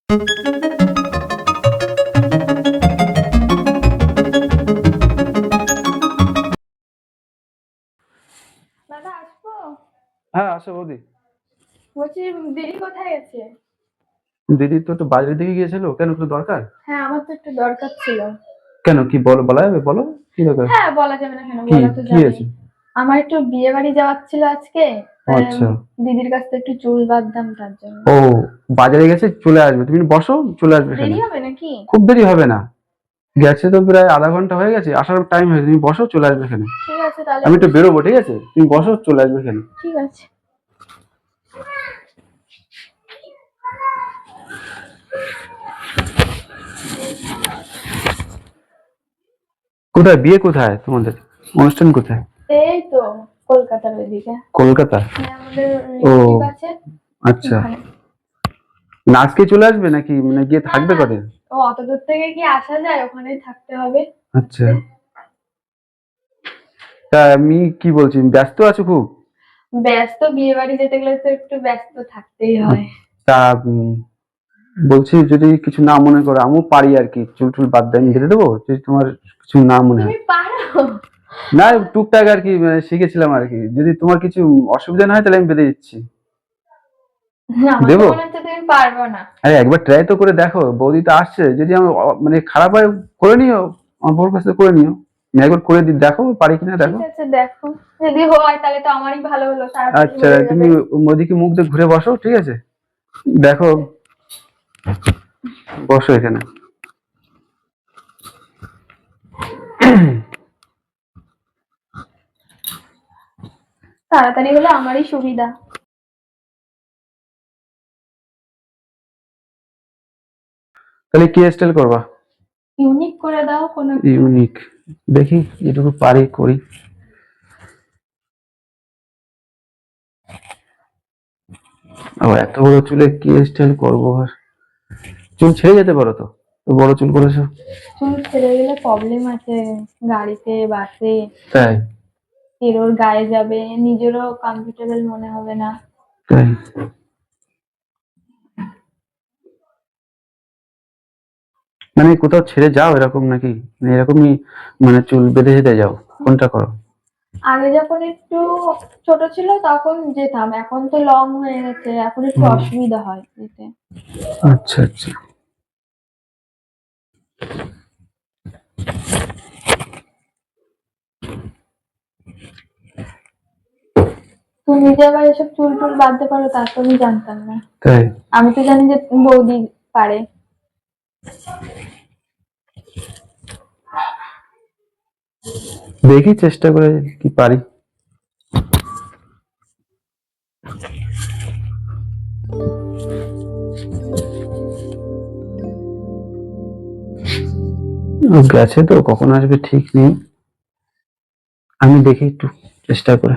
দাদা আসবো? হ্যাঁ আসো বৌদি। বলছি দিদি কোথায় গেছে? দিদি তো একটু বাজারের দিকে গিয়েছিল, কেন কিছু দরকার? হ্যাঁ আমার তো একটু দরকার ছিল। কেন, কি বলা যাবে, বলো কি দরকার? হ্যাঁ বলা যাবে না কেন, কি বলা তো কি যাবে। হয়েছে? আমার একটু বিয়ে বাড়ি যাওয়ার ছিল আজকে। আচ্ছা। দিদির কাছ থেকে একটু চুল বাঁধতাম তার জন্য। ও, বাজারে গেছে, চলে আসবে, তুমি বসো, চলে আসবে এখানে। দেরি হবে নাকি? খুব দেরি হবে না, গেছে তো প্রায় আধা ঘন্টা হয়ে গেছে, আসার টাইম হয়েছে, তুমি বসো, চলে আসবে এখানে। ঠিক আছে তাহলে আমি একটু বেরোবো, ঠিক আছে, তুমি বসো, চলে আসবে এখানে। ঠিক আছে। কোথায় বিয়ে, কোথায় তোমাদের অনুষ্ঠান, কোথায়? এই তো কলকাতার ওইদিকে। কলকাতা? হ্যাঁ আমাদের ও রিলেটিভ আছে আচ্ছা, ওখানে। না আজকে চলে আসবে নাকি, মানে গিয়ে না থাকবে না, কদিন? ও অত দূর থেকে কি আসা যায়, ওখানেই থাকতে হবে। আচ্ছা, তা আমি কি বলছি, ব্যস্ত আছো খুব? ব্যস্ত, বিয়ে বাড়ি যেতে গেলে তো একটু ব্যস্ত থাকতেই হয়। তা বলছি যদি কিছু না মনে করো, আমিও পারি আর কি, চুল টুল বাদ দিয়ে আমি বেঁধে দেবো, যদি তোমার কিছু না মনে তুমি হয়। পারো? না, টুকটাক আর কি, মানে শিখেছিলাম আর কি, যদি তোমার কিছু অসুবিধা না হয় তাহলে আমি বেঁধে দিচ্ছি। আমার তো দেবো? মনে হচ্ছে তুমি পারবে না। আরে একবার ট্রাই তো করে দেখো, বৌদি তো আসছে, যদি আমার মানে খারাপ হয় করে নিও, আমার বউর কাছে করে নিও, আমি একবার করে দেখো পারি কিনা, ঠিক দেখো। আছে দেখো, যদি হয় তাহলে তো আমারই ভালো হলো, তাড়াতাড়ি আচ্ছা, হয়ে তুমি যাবে। ওদিকে মুখ দিয়ে ঘুরে বসো, ঠিক আছে, দেখো, বসো এখানে। তাড়াতাড়ি হলে আমারই সুবিধা। তাহলে কি স্টাইল করবা? ইউনিক করে দাও কোনো একটু। ইউনিক, দেখি যেটুকু পারি করি। ও, এত বড় চুলে কি স্টাইল করবো আর? চুল ছেড়ে যেতে পারো তো, তো বড় চুল করেছো। চুল ছেড়ে গেলে প্রবলেম আছে, গাড়িতে বাসে তাই? এরোর গায়ে যাবে, নিজেরও কমফোর্টেবল মনে হবে না। তাই? মানে কোথাও ছেড়ে যাও এরকম নাকি, মানে এরকমই, মানে চুল বেঁধে যেতে যাও, কোনটা করো? আগে যখন একটু ছোট ছিল তখন যেতাম, এখন তো লং হয়ে গেছে, এখন একটু হুম, অসুবিধা হয় যেতে। আচ্ছা আচ্ছা। তুমি যে আবার এসব চুল টুল বাঁধতে পারো তা তো আমি জানতাম না। তাই? আমি তো জানি যে বৌদি পারে। দেখি চেষ্টা করে কি পারি। ও গেছে তো, কখন আসবে ঠিক নেই, আমি দেখি একটু চেষ্টা করে।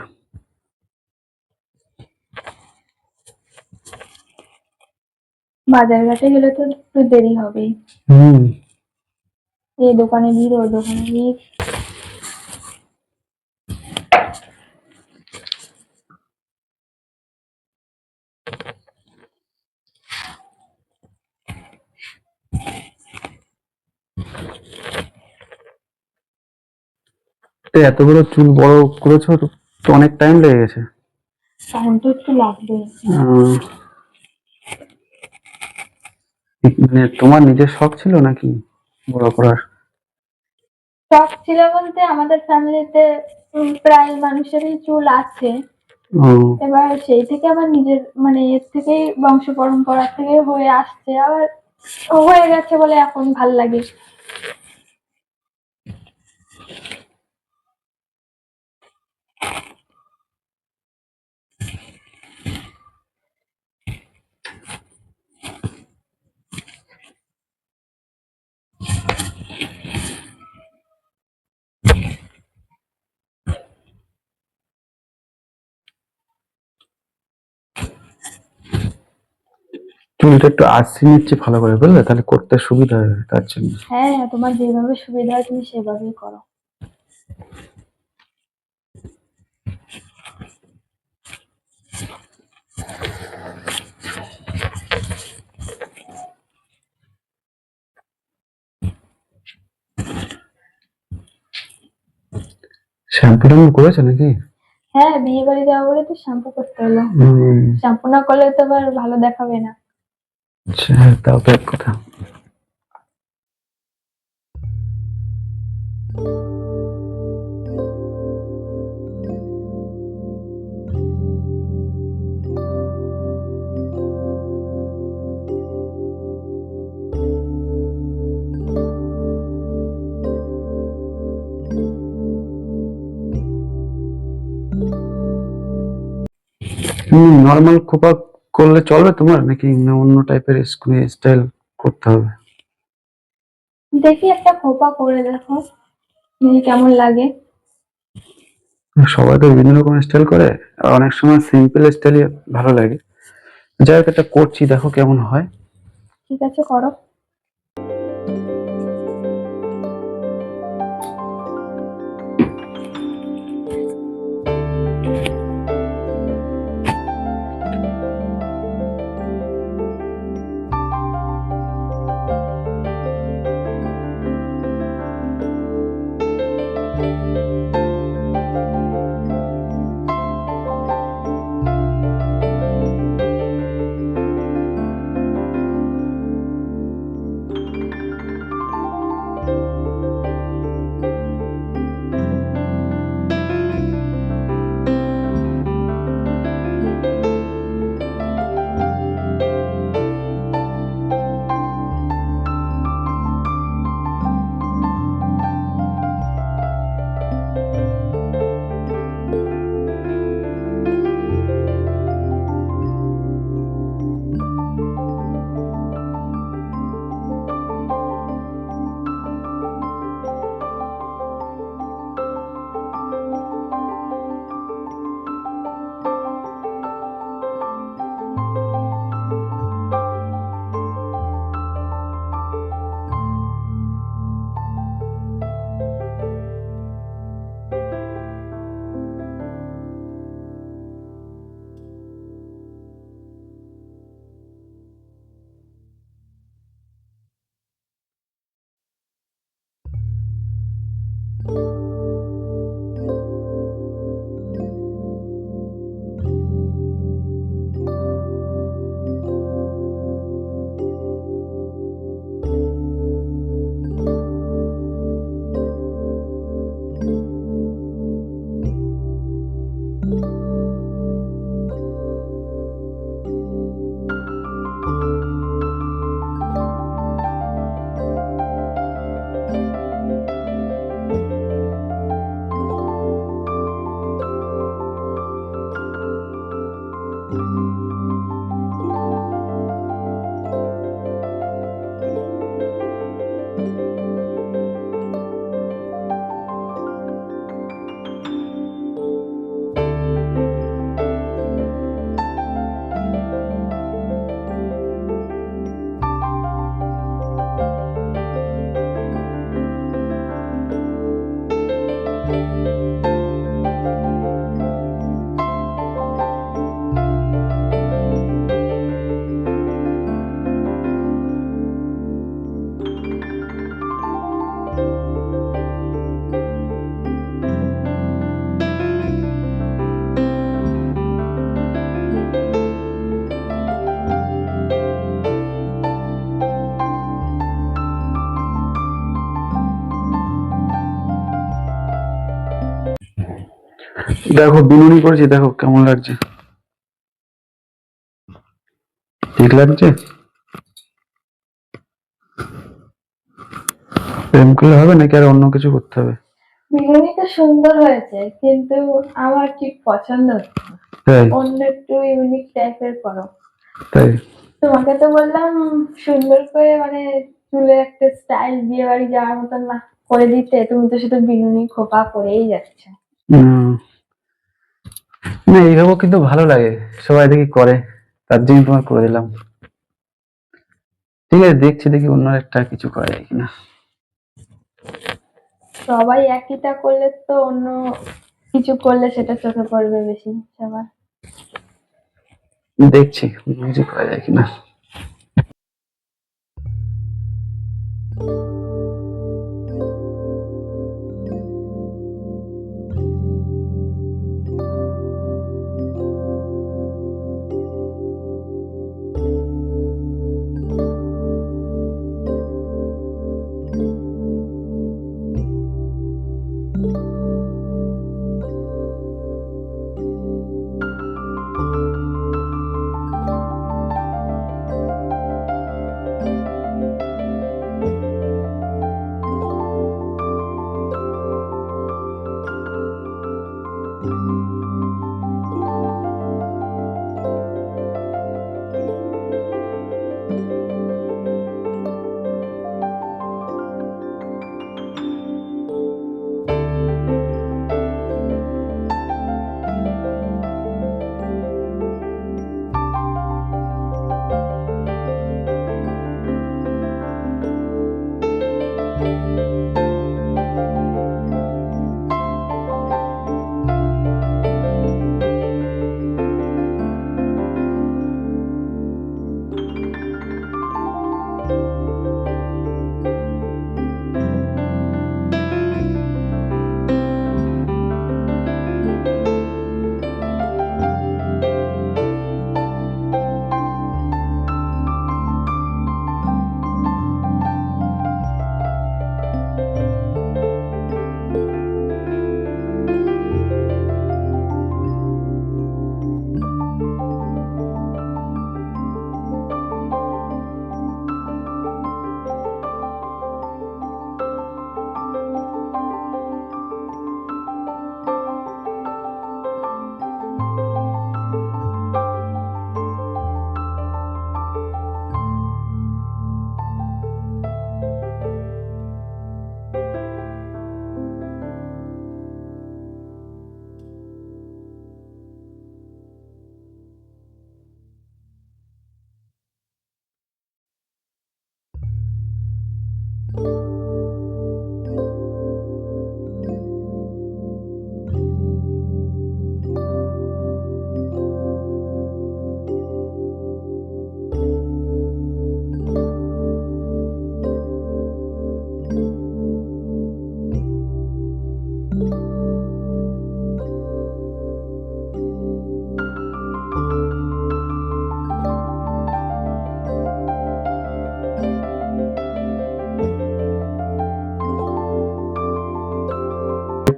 বাজার ঘাটে গেলে তো একটু দেরি হবেই। হুম। এই দোকানে ভিড়, ওই দোকানে ভিড়। তো এত বড় চুল বড় করেছো তো, তো অনেক টাইম লেগে গেছে। টাইম তো একটু লাগবে। মানে তোমার নিজের শখ ছিল নাকি বড় করার? শখ ছিল বলতে আমাদের ফ্যামিলিতে প্রায় মানুষেরই চুল আছে। ও এবার সেই থেকে আমার নিজের মানে এর থেকেই বংশ পরম্পরা থেকে হয়ে আসছে, আবার হয়ে গেছে বলে এখন ভাল লাগে। চুলটা একটু আঁচড়ে নিচ্ছে ভালো করে, বুঝলে, তাহলে করতে সুবিধা হবে তার জন্য। হ্যাঁ তোমার যেভাবে সুবিধা হয় তুমি সেভাবেই করো। শ্যাম্পু টাম্পু করেছে নাকি? হ্যাঁ, বিয়ে বাড়ি যাবো বলে তো শ্যাম্পু করতে হলো। শ্যাম্পু না করলে তো আবার ভালো দেখাবে না। আচ্ছা, তাও তো এক কথা। নর্মাল খোপা করলে চলবে তোমার, নাকি না অন্য টাইপের স্টাইল করতে হবে? দেখি একটা খোপা করে দেখো, দেখি কেমন লাগে। সবাই তো বিভিন্ন রকম স্টাইল করে, আর অনেক সময় সিম্পল স্টাইলই ভালো লাগে। যাই হোক, একটা করছি, দেখো কেমন হয়। ঠিক আছে, করো। দেখো বিনুনি করেছি, দেখো কেমন লাগছে, ঠিক লাগছে? প্রেম করলে হবে নাকি আর অন্য কিছু করতে হবে? বিনুনি তো সুন্দর হয়েছে, কিন্তু আমার ঠিক পছন্দ হচ্ছে না। তাই? অন্য একটু ইউনিক টাইপের করো। তাই? তোমাকে তো বললাম সুন্দর করে, মানে চুলে একটা স্টাইল বিয়ে বাড়ি যাওয়ার মতন না করে দিতে, তুমি তো শুধু বিনুনি খোপা করেই যাচ্ছ। না, এইভাবেও কিন্তু ভালো লাগে, সবাই দেখি করে, তার জন্য তোমার করে দিলাম। ঠিক আছে, দেখছি দেখি অন্য একটা কিছু করা যায় কিনা। সবাই একইটা করলে তো অন্য কিছু করলে সেটা চোখে পড়বে বেশি সবার। দেখছি অন্য কিছু করা যায় কিনা।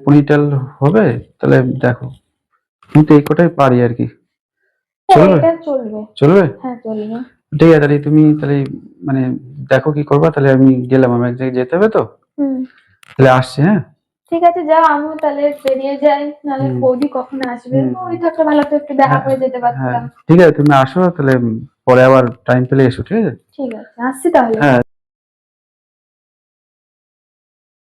পনিটেল হবে তাহলে দেখো, কিন্তু এই কটাই পারি আর কি। হ্যাঁ, চলবে? এটা চলবে। চলবে? হ্যাঁ, চলবে। ঠিক আছে, তাহলে তুমি তাহলে মানে দেখো কি করবা, তাহলে আমি গেলাম, আমার এক জায়গায় যেতে হবে তো, হুম, তাহলে আসছি। হ্যাঁ, ঠিক আছে, যাও, আমিও তাহলে বেরিয়ে যাই, নাহলে হুম। বৌদি কখন আসবে। হুম। বৌদি থাকলে ভালো, তো একটু দেখা করে যেতে হ্যাঁ, পারতাম। ঠিক আছে, তুমি আসো তাহলে, পরে আবার টাইম পেলে এসো, ঠিক আছে? ঠিক আছে, আসছি তাহলে। হ্যাঁ।